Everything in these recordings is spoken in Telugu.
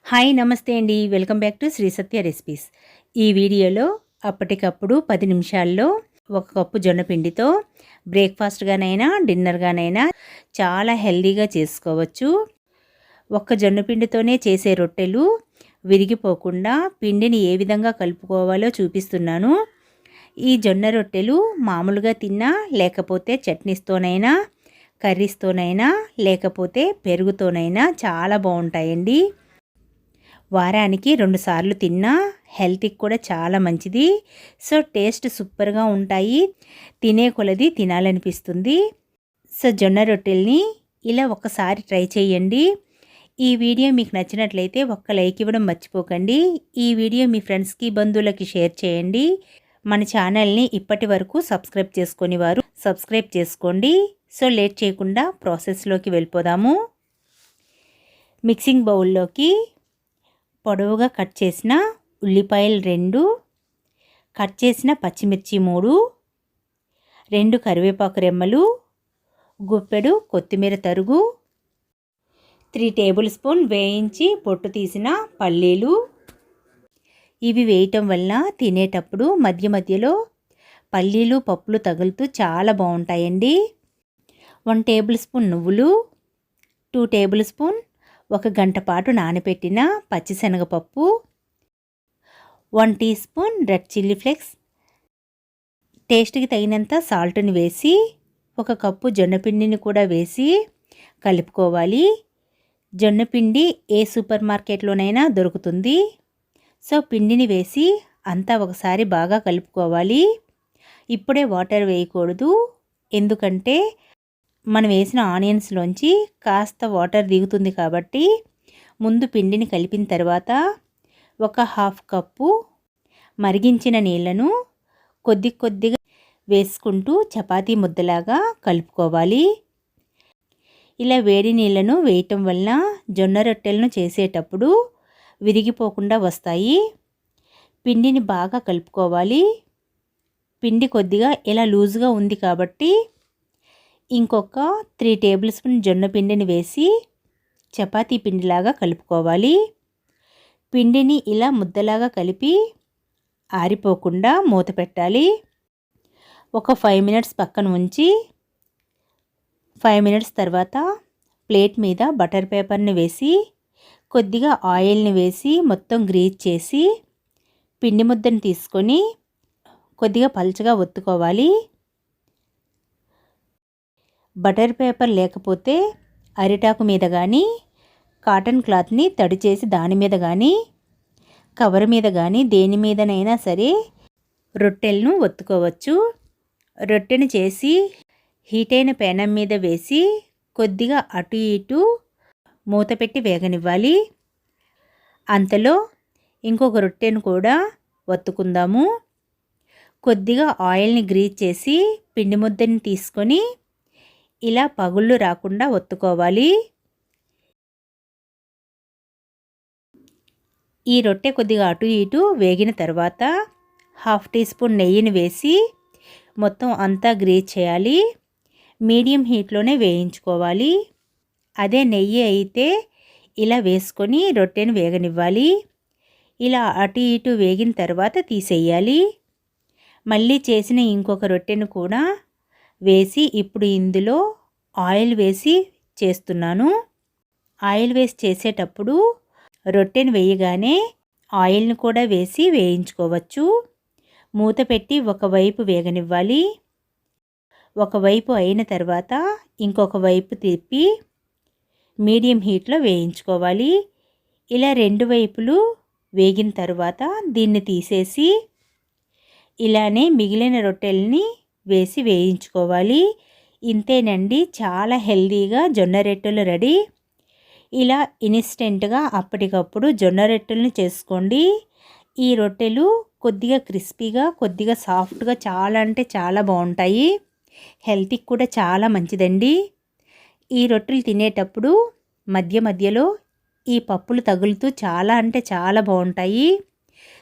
హాయ్ నమస్తే అండి. Welcome back to Sri Satya recipes. ఈ వీడియోలో అప్పటికప్పుడు 10 నిమిషాల్లో ఒక కప్పు జొన్న పిండితో బ్రేక్ఫాస్ట్గానైనా డిన్నర్గానైనా చాలా హెల్దీగా చేసుకోవచ్చు. ఒక్క జొన్న పిండితోనే చేసే రొట్టెలు విరిగిపోకుండా పిండిని ఏ విధంగా కలుపుకోవాలో చూపిస్తున్నాను. ఈ జొన్న రొట్టెలు మామూలుగా తిన్నా, లేకపోతే చట్నీస్తోనైనా, కర్రీస్తోనైనా, లేకపోతే పెరుగుతోనైనా చాలా బాగుంటాయండి. వారానికి 2 సార్లు తిన్నా హెల్త్కి కూడా చాలా మంచిది. సో టేస్ట్ సూపర్గా ఉంటాయి. తినే కొలది తినాలనిపిస్తుంది. సో జొన్న రొట్టెల్ని ఇలా ఒక్కసారి ట్రై చేయండి. ఈ వీడియో మీకు నచ్చినట్లయితే ఒక్క లైక్ ఇవ్వడం మర్చిపోకండి. ఈ వీడియో మీ ఫ్రెండ్స్కి, బంధువులకి షేర్ చేయండి. మన ఛానల్ని ఇప్పటి వరకు సబ్స్క్రైబ్ చేసుకొని వారు సబ్స్క్రైబ్ చేసుకోండి. సో లేట్ చేయకుండా ప్రాసెస్లోకి వెళ్ళిపోదాము. మిక్సింగ్ బౌల్లోకి పొడవుగా కట్ చేసిన ఉల్లిపాయలు 2, కట్ చేసిన పచ్చిమిర్చి 3, 2 కరివేపాకు రెమ్మలు, గుప్పెడు కొత్తిమీర తరుగు, 3 టేబుల్ స్పూన్ వేయించి పొట్టు తీసిన పల్లీలు. ఇవి వేయటం వల్ల తినేటప్పుడు మధ్య మధ్యలో పల్లీలు, పప్పులు తగులుతూ చాలా బాగుంటాయండి. 1 టేబుల్ స్పూన్ నువ్వులు, 2 టేబుల్ స్పూన్ 1 గంట పాటు నానబెట్టిన పచ్చిశనగపప్పు, 1 teaspoon red chilli flakes, టేస్ట్కి తగినంత సాల్ట్ని వేసి 1 కప్పు జొన్నపిండిని కూడా వేసి కలుపుకోవాలి. జొన్నపిండి ఏ సూపర్ మార్కెట్లోనైనా దొరుకుతుంది. సో పిండిని వేసి అంతా ఒకసారి బాగా కలుపుకోవాలి. ఇప్పుడే వాటర్ వేయకూడదు, ఎందుకంటే మనం వేసిన ఆనియన్స్లోంచి కాస్త వాటర్ దిగుతుంది కాబట్టి ముందు పిండిని కలిపిన తర్వాత 1/2 కప్పు మరిగించిన నీళ్లను కొద్ది కొద్దిగా వేసుకుంటూ చపాతీ ముద్దలాగా కలుపుకోవాలి. ఇలా వేడి నీళ్లను వేయటం వల్ల జొన్న రొట్టెలను చేసేటప్పుడు విరిగిపోకుండా వస్తాయి. పిండిని బాగా కలుపుకోవాలి. పిండి కొద్దిగా ఇలా లూజ్గా ఉంది కాబట్టి ఇంకొక 3 టేబుల్ స్పూన్ జొన్న పిండిని వేసి చపాతీ పిండిలాగా కలుపుకోవాలి. పిండిని ఇలా ముద్దలాగా కలిపి ఆరిపోకుండా మూత పెట్టాలి. ఒక 5 మినిట్స్ పక్కన ఉంచి 5 మినిట్స్ తర్వాత ప్లేట్ మీద బటర్ పేపర్ని వేసి కొద్దిగా ఆయిల్ని వేసి మొత్తం గ్రీజ్ చేసి పిండి ముద్దను తీసుకొని కొద్దిగా పల్చగా ఒత్తుకోవాలి. బటర్ పేపర్ లేకపోతే అరిటాకు మీద కానీ, కాటన్ క్లాత్ని తడి చేసి దాని మీద కానీ, కవర్ మీద కానీ దేని మీదనైనా సరే రొట్టెలను ఒత్తుకోవచ్చు. రొట్టెను చేసి హీట్ అయిన పెనం మీద వేసి కొద్దిగా అటు ఇటు మూత పెట్టి వేగనివ్వాలి. అంతలో ఇంకొక రొట్టెను కూడా ఒత్తుకుందాము. కొద్దిగా ఆయిల్ని గ్రీజ్ చేసి పిండి ముద్దని తీసుకొని ఇలా పగుళ్ళు రాకుండా ఒత్తుకోవాలి. ఈ రొట్టె కొద్దిగా అటు ఇటు వేగిన తర్వాత 1/2 టీ స్పూన్ నెయ్యిని వేసి మొత్తం అంతా గ్రీజ్ చేయాలి. మీడియం హీట్లోనే వేయించుకోవాలి. అదే నెయ్యి అయితే ఇలా వేసుకొని రొట్టెను వేగనివ్వాలి. ఇలా అటు ఇటు వేగిన తర్వాత తీసేయాలి. మళ్ళీ చేసిన ఇంకొక రొట్టెను కూడా వేసి ఇప్పుడు ఇందులో ఆయిల్ వేసి చేస్తున్నాను. ఆయిల్ వేసి చేసేటప్పుడు రొట్టెను వేయగానే ఆయిల్ని కూడా వేసి వేయించుకోవచ్చు. మూత పెట్టి ఒకవైపు వేగనివ్వాలి. ఒకవైపు అయిన తర్వాత ఇంకొక వైపు తిప్పి మీడియం హీట్లో వేయించుకోవాలి. ఇలా 2 వైపులు వేగిన తర్వాత దీన్ని తీసేసి ఇలానే మిగిలిన రొట్టెల్ని వేసి వేయించుకోవాలి. ఇంతేనండి, చాలా హెల్దీగా జొన్న రొట్టెలు రెడీ. ఇలా ఇన్స్టెంట్గా అప్పటికప్పుడు జొన్న రొట్టెలను చేసుకోండి. ఈ రొట్టెలు కొద్దిగా క్రిస్పీగా, కొద్దిగా సాఫ్ట్గా చాలా అంటే చాలా బాగుంటాయి. హెల్త్కి కూడా చాలా మంచిదండి. ఈ రొట్టెలు తినేటప్పుడు మధ్య మధ్యలో ఈ పప్పులు తగులుతూ చాలా అంటే చాలా బాగుంటాయి.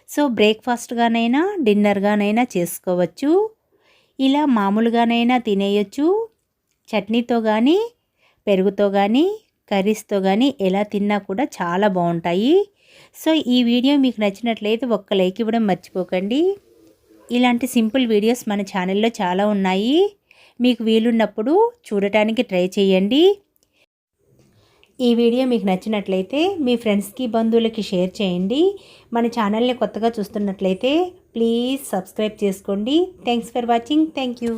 సో బ్రేక్ఫాస్ట్గానైనా డిన్నర్గానైనా చేసుకోవచ్చు. ఇలా మామూలుగానైనా తినేయచ్చు. చట్నీతో కానీ, పెరుగుతో కానీ, కర్రీస్తో కానీ ఎలా తిన్నా కూడా చాలా బాగుంటాయి. సో ఈ వీడియో మీకు నచ్చినట్లయితే ఒక్క లైక్ ఇవ్వడం మర్చిపోకండి. ఇలాంటి సింపుల్ వీడియోస్ మన ఛానల్లో చాలా ఉన్నాయి. మీకు వీలున్నప్పుడు చూడటానికి ట్రై చేయండి. ఈ వీడియో మీకు నచ్చినట్లయితే మీ ఫ్రెండ్స్కి బంధువులకి షేర్ చేయండి. మన ఛానల్ని కొత్తగా చూస్తున్నట్లయితే ప్లీజ్ సబ్స్క్రైబ్ చేసుకోండి. Thanks for watching. Thank you.